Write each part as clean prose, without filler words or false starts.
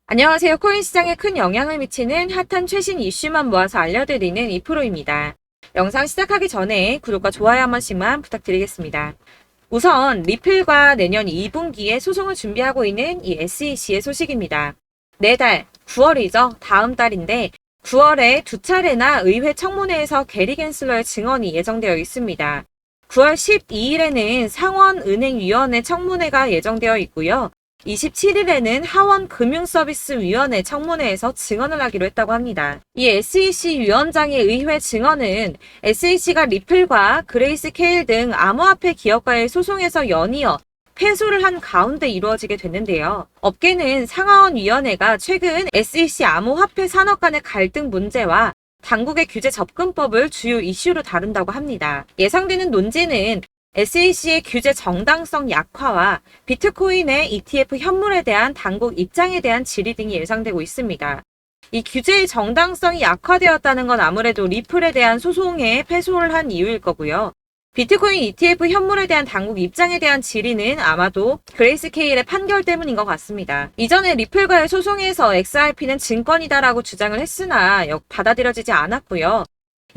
안녕하세요. 코인 시장에 큰 영향을 미치는 핫한 최신 이슈만 모아서 알려드리는 이프로입니다. 영상 시작하기 전에 구독과 좋아요 한 번씩만 부탁드리겠습니다. 우선 리플과 내년 2분기에 소송을 준비하고 있는 이 SEC의 소식입니다. 내달 9월이죠. 다음 달인데 9월에 두 차례나 의회 청문회에서 게리 갠슬러의 증언이 예정되어 있습니다. 9월 12일에는 상원은행위원회 청문회가 예정되어 있고요. 27일에는 하원금융서비스위원회 청문회에서 증언을 하기로 했다고 합니다. 이 SEC 위원장의 의회 증언은 SEC가 리플과 그레이스케일 등 암호화폐 기업과의 소송에서 연이어 패소를 한 가운데 이루어지게 됐는데요. 업계는 상하원위원회가 최근 SEC 암호화폐 산업 간의 갈등 문제와 당국의 규제 접근법을 주요 이슈로 다룬다고 합니다. 예상되는 논지는 SEC의 규제 정당성 약화와 비트코인의 ETF 현물에 대한 당국 입장에 대한 질의 등이 예상되고 있습니다. 이 규제의 정당성이 약화되었다는 건 아무래도 리플에 대한 소송에 패소를 한 이유일 거고요. 비트코인 ETF 현물에 대한 당국 입장에 대한 질의는 아마도 그레이스케일의 판결 때문인 것 같습니다. 이전에 리플과의 소송에서 XRP는 증권이다라고 주장을 했으나 받아들여지지 않았고요.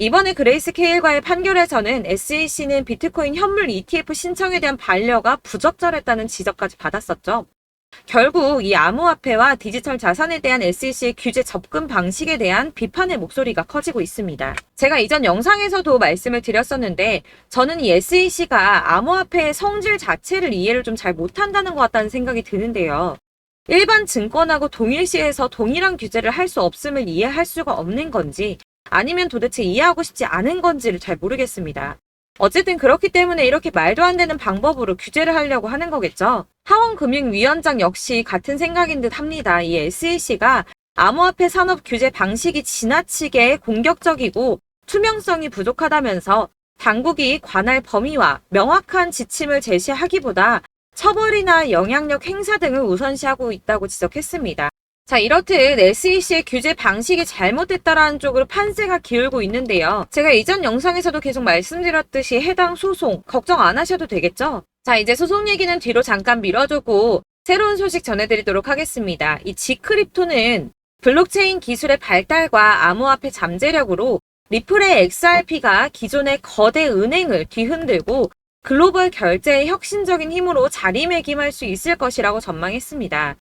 이번에 그레이스케일과의 판결에서는 SEC는 비트코인 현물 ETF 신청에 대한 반려가 부적절했다는 지적까지 받았었죠. 결국 이 암호화폐와 디지털 자산에 대한 SEC의 규제 접근 방식에 대한 비판의 목소리가 커지고 있습니다. 제가 이전 영상에서도 말씀을 드렸었는데 저는 이 SEC가 암호화폐의 성질 자체를 이해를 좀 잘 못한다는 것 같다는 생각이 드는데요. 일반 증권하고 동일시해서 동일한 규제를 할 수 없음을 이해할 수가 없는 건지 아니면 도대체 이해하고 싶지 않은 건지를 잘 모르겠습니다. 어쨌든 그렇기 때문에 이렇게 말도 안 되는 방법으로 규제를 하려고 하는 거겠죠. 하원금융위원장 역시 같은 생각인 듯 합니다. 이 SEC가 암호화폐 산업 규제 방식이 지나치게 공격적이고 투명성이 부족하다면서 당국이 관할 범위와 명확한 지침을 제시하기보다 처벌이나 영향력 행사 등을 우선시하고 있다고 지적했습니다. 자, 이렇듯 SEC의 규제 방식이 잘못됐다라는 쪽으로 판세가 기울고 있는데요. 제가 이전 영상에서도 계속 말씀드렸듯이 해당 소송 걱정 안 하셔도 되겠죠? 자, 이제 소송 얘기는 뒤로 잠깐 밀어두고 새로운 소식 전해드리도록 하겠습니다. 이 지크립토는 블록체인 기술의 발달과 암호화폐 잠재력으로 리플의 XRP가 기존의 거대 은행을 뒤흔들고 글로벌 결제의 혁신적인 힘으로 자리매김할 수 있을 것이라고 전망했습니다.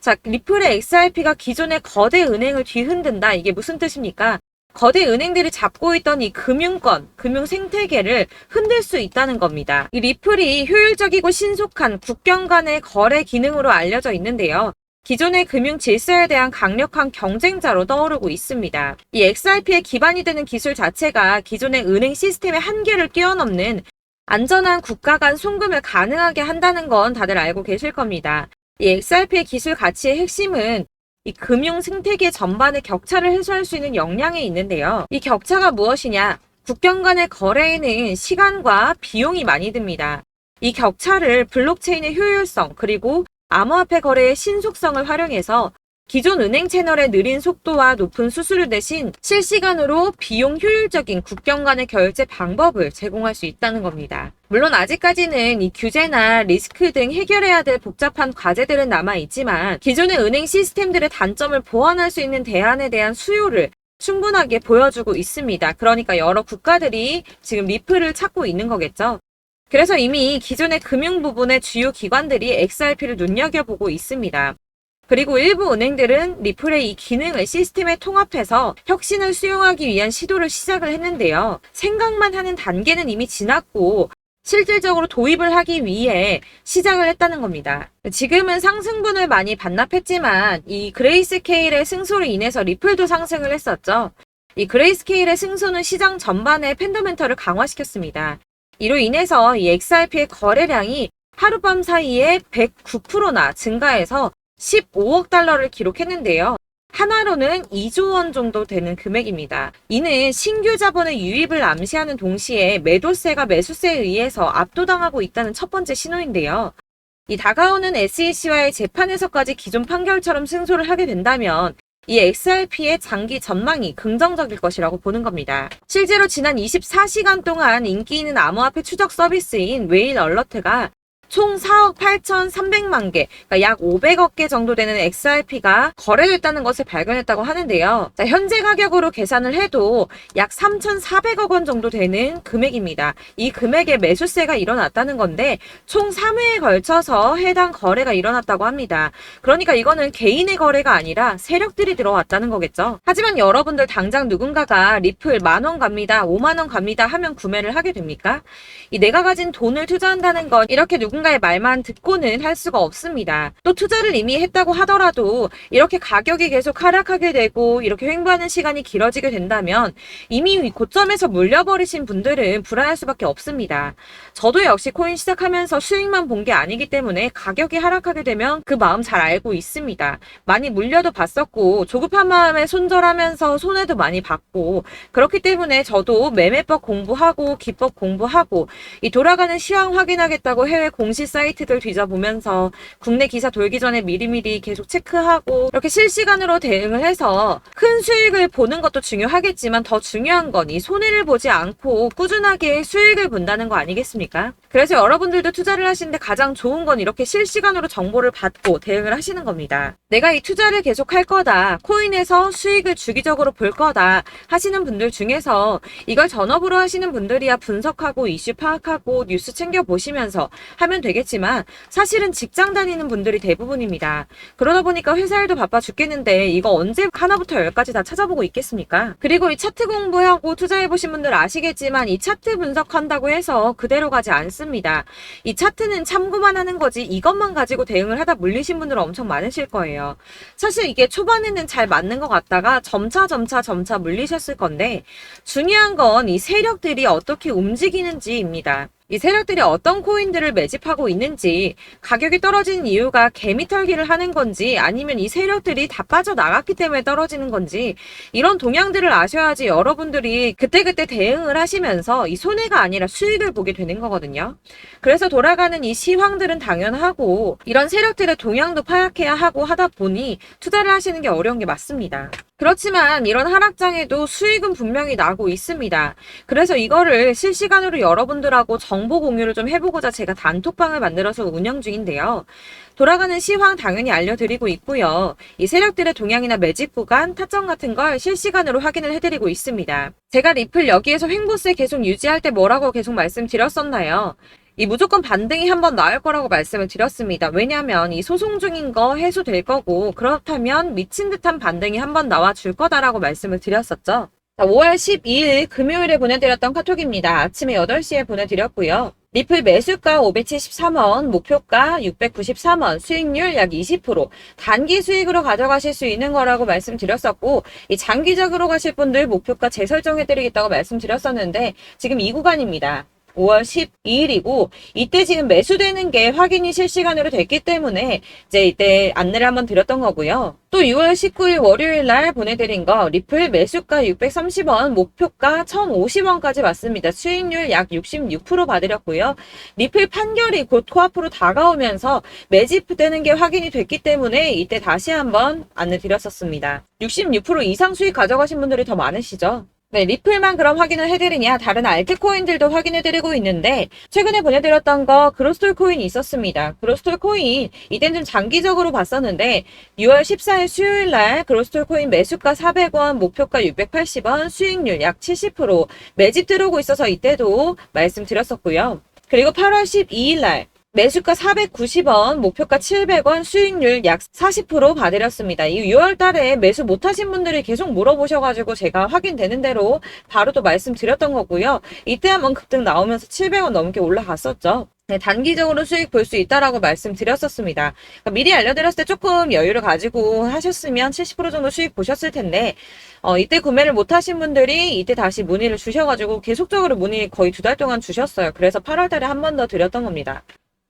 자, 리플의 XRP가 기존의 거대 은행을 뒤흔든다. 이게 무슨 뜻입니까? 거대 은행들이 잡고 있던 이 금융권, 금융 생태계를 흔들 수 있다는 겁니다. 이 리플이 효율적이고 신속한 국경 간의 거래 기능으로 알려져 있는데요. 기존의 금융 질서에 대한 강력한 경쟁자로 떠오르고 있습니다. 이 XRP의 기반이 되는 기술 자체가 기존의 은행 시스템의 한계를 뛰어넘는 안전한 국가 간 송금을 가능하게 한다는 건 다들 알고 계실 겁니다. 이 XRP의 기술 가치의 핵심은 이 금융 생태계 전반의 격차를 해소할 수 있는 역량에 있는데요. 이 격차가 무엇이냐? 국경 간의 거래에는 시간과 비용이 많이 듭니다. 이 격차를 블록체인의 효율성 그리고 암호화폐 거래의 신속성을 활용해서 기존 은행 채널의 느린 속도와 높은 수수료 대신 실시간으로 비용 효율적인 국경 간의 결제 방법을 제공할 수 있다는 겁니다. 물론 아직까지는 이 규제나 리스크 등 해결해야 될 복잡한 과제들은 남아있지만 기존의 은행 시스템들의 단점을 보완할 수 있는 대안에 대한 수요를 충분하게 보여주고 있습니다. 그러니까 여러 국가들이 지금 리플을 찾고 있는 거겠죠. 그래서 이미 기존의 금융 부분의 주요 기관들이 XRP를 눈여겨보고 있습니다. 그리고 일부 은행들은 리플의 이 기능을 시스템에 통합해서 혁신을 수용하기 위한 시도를 시작을 했는데요. 생각만 하는 단계는 이미 지났고 실질적으로 도입을 하기 위해 시작을 했다는 겁니다. 지금은 상승분을 많이 반납했지만 이 그레이스케일의 승소로 인해서 리플도 상승을 했었죠. 이 그레이스케일의 승소는 시장 전반의 팬더멘털을 강화시켰습니다. 이로 인해서 이 XRP의 거래량이 하룻밤 사이에 109%나 증가해서 15억 달러를 기록했는데요. 하나로는 2조 원 정도 되는 금액입니다. 이는 신규 자본의 유입을 암시하는 동시에 매도세가 매수세에 의해서 압도당하고 있다는 첫 번째 신호인데요. 이 다가오는 SEC와의 재판에서까지 기존 판결처럼 승소를 하게 된다면 이 XRP의 장기 전망이 긍정적일 것이라고 보는 겁니다. 실제로 지난 24시간 동안 인기 있는 암호화폐 추적 서비스인 웨일 얼러트가 총 4억 8,300만 개, 그러니까 약 500억 개 정도 되는 XRP가 거래됐다는 것을 발견했다고 하는데요. 자, 현재 가격으로 계산을 해도 약 3,400억 원 정도 되는 금액입니다. 이 금액에 매수세가 일어났다는 건데 총 3회에 걸쳐서 해당 거래가 일어났다고 합니다. 그러니까 이거는 개인의 거래가 아니라 세력들이 들어왔다는 거겠죠. 하지만 여러분들 당장 누군가가 리플 10,000원 갑니다, 50,000원 갑니다 하면 구매를 하게 됩니까? 이 내가 가진 돈을 투자한다는 건 이렇게 누군가의 말만 듣고는 할 수가 없습니다. 또 투자를 이미 했다고 하더라도 이렇게 가격이 계속 하락하게 되고 이렇게 횡보하는 시간이 길어지게 된다면 이미 고점에서 물려버리신 분들은 불안할 수밖에 없습니다. 저도 역시 코인 시작하면서 수익만 본 게 아니기 때문에 가격이 하락하게 되면 그 마음 잘 알고 있습니다. 많이 물려도 봤었고 조급한 마음에 손절하면서 손해도 많이 봤고 그렇기 때문에 저도 매매법 공부하고 기법 공부하고 이 돌아가는 시황 확인하겠다고 해외 공시 사이트들 뒤져보면서 국내 기사 돌기 전에 미리미리 계속 체크하고 이렇게 실시간으로 대응을 해서 큰 수익을 보는 것도 중요하겠지만 더 중요한 건 이 손해를 보지 않고 꾸준하게 수익을 본다는 거 아니겠습니까? 그래서 여러분들도 투자를 하시는데 가장 좋은 건 이렇게 실시간으로 정보를 받고 대응을 하시는 겁니다. 내가 이 투자를 계속 할 거다, 코인에서 수익을 주기적으로 볼 거다 하시는 분들 중에서 이걸 전업으로 하시는 분들이야 분석하고 이슈 파악하고 뉴스 챙겨보시면서 하면 되겠지만 사실은 직장 다니는 분들이 대부분입니다. 그러다 보니까 회사 일도 바빠 죽겠는데 이거 언제 하나부터 열까지 다 찾아보고 있겠습니까? 그리고 이 차트 공부하고 투자해보신 분들 아시겠지만 이 차트 분석한다고 해서 그대로 가지 않습니다. 이 차트는 참고만 하는 거지 이것만 가지고 대응을 하다 물리신 분들은 엄청 많으실 거예요. 사실 이게 초반에는 잘 맞는 것 같다가 점차 물리셨을 건데 중요한 건 이 세력들이 어떻게 움직이는지입니다. 이 세력들이 어떤 코인들을 매집하고 있는지, 가격이 떨어지는 이유가 개미털기를 하는 건지 아니면 이 세력들이 다 빠져나갔기 때문에 떨어지는 건지 이런 동향들을 아셔야지 여러분들이 그때그때 대응을 하시면서 이 손해가 아니라 수익을 보게 되는 거거든요. 그래서 돌아가는 이 시황들은 당연하고 이런 세력들의 동향도 파악해야 하고 하다 보니 투자를 하시는 게 어려운 게 맞습니다. 그렇지만 이런 하락장에도 수익은 분명히 나고 있습니다. 그래서 이거를 실시간으로 여러분들하고 정보 공유를 좀 해보고자 제가 단톡방을 만들어서 운영 중인데요. 돌아가는 시황 당연히 알려드리고 있고요. 이 세력들의 동향이나 매집 구간, 타점 같은 걸 실시간으로 확인을 해드리고 있습니다. 제가 리플 여기에서 횡보세 계속 유지할 때 뭐라고 계속 말씀드렸었나요? 이 무조건 반등이 한번 나올 거라고 말씀을 드렸습니다. 왜냐하면 이 소송 중인 거 해소될 거고 그렇다면 미친 듯한 반등이 한번 나와줄 거다라고 말씀을 드렸었죠. 자, 5월 12일 금요일에 보내드렸던 카톡입니다. 아침에 8시에 보내드렸고요. 리플 매수가 573원, 목표가 693원, 수익률 약 20%, 단기 수익으로 가져가실 수 있는 거라고 말씀드렸었고 이 장기적으로 가실 분들 목표가 재설정해드리겠다고 말씀드렸었는데 지금 이 구간입니다. 5월 12일이고 이때 지금 매수되는 게 확인이 실시간으로 됐기 때문에 이제 이때 안내를 한번 드렸던 거고요. 또 6월 19일 월요일 날 보내드린 거 리플 매수가 630원, 목표가 1050원까지 왔습니다. 수익률 약 66% 받으렸고요. 리플 판결이 곧 코앞으로 다가오면서 매집되는 게 확인이 됐기 때문에 이때 다시 한번 안내 드렸었습니다. 66% 이상 수익 가져가신 분들이 더 많으시죠? 네, 리플만 그럼 확인을 해드리냐? 다른 알트코인들도 확인해드리고 있는데 최근에 보내드렸던 거 그로스톨 코인이 있었습니다. 그로스톨 코인 이땐 좀 장기적으로 봤었는데 6월 14일 수요일 날 그로스톨 코인 매수가 400원, 목표가 680원, 수익률 약 70% 매집 들어오고 있어서 이때도 말씀드렸었고요. 그리고 8월 12일 날 매수가 490원, 목표가 700원, 수익률 약 40% 받으렸습니다. 이 6월 달에 매수 못하신 분들이 계속 물어보셔가지고 제가 확인되는 대로 바로 또 말씀드렸던 거고요. 이때 한번 급등 나오면서 700원 넘게 올라갔었죠. 네, 단기적으로 수익 볼 수 있다라고 말씀드렸었습니다. 그러니까 미리 알려드렸을 때 조금 여유를 가지고 하셨으면 70% 정도 수익 보셨을 텐데 이때 구매를 못하신 분들이 이때 다시 문의를 주셔가지고 계속적으로 문의 거의 2달 동안 주셨어요. 그래서 8월 달에 한 번 더 드렸던 겁니다.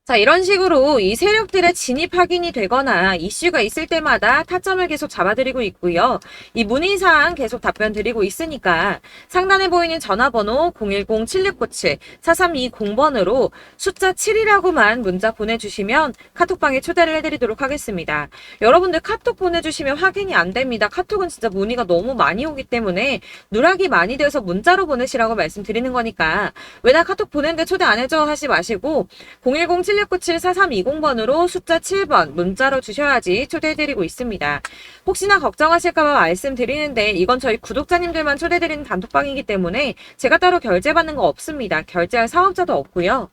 자, 이런 식으로 이 세력들의 진입 확인이 되거나 이슈가 있을 때마다 타점을 계속 잡아드리고 있고요. 이 문의사항 계속 답변 드리고 있으니까 상단에 보이는 전화번호 010-7697-4320번으로 숫자 7이라고만 문자 보내주시면 카톡방에 초대를 해드리도록 하겠습니다. 여러분들 카톡 보내주시면 확인이 안 됩니다. 카톡은 진짜 문의가 너무 많이 오기 때문에 누락이 많이 돼서 문자로 보내시라고 말씀드리는 거니까 왜 나 카톡 보냈는데 초대 안 해줘 하지 마시고 010 010-7697-4320번으로 숫자 7번 문자로 주셔야지 초대해드리고 있습니다. 혹시나 걱정하실까봐 말씀드리는데 이건 저희 구독자님들만 초대드리는 단톡방이기 때문에 제가 따로 결제받는 거 없습니다. 결제할 사업자도 없고요.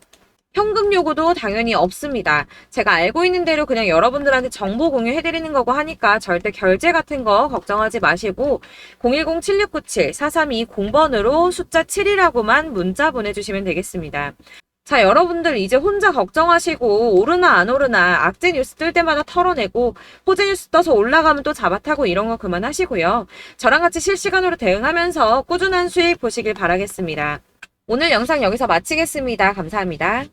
현금 요구도 당연히 없습니다. 제가 알고 있는 대로 그냥 여러분들한테 정보 공유해드리는 거고 하니까 절대 결제 같은 거 걱정하지 마시고 010-7697-4320번으로 숫자 7이라고만 문자 보내주시면 되겠습니다. 자, 여러분들 이제 혼자 걱정하시고 오르나 안 오르나 악재 뉴스 뜰 때마다 털어내고 호재 뉴스 떠서 올라가면 또 잡아타고 이런 거 그만하시고요. 저랑 같이 실시간으로 대응하면서 꾸준한 수익 보시길 바라겠습니다. 오늘 영상 여기서 마치겠습니다. 감사합니다.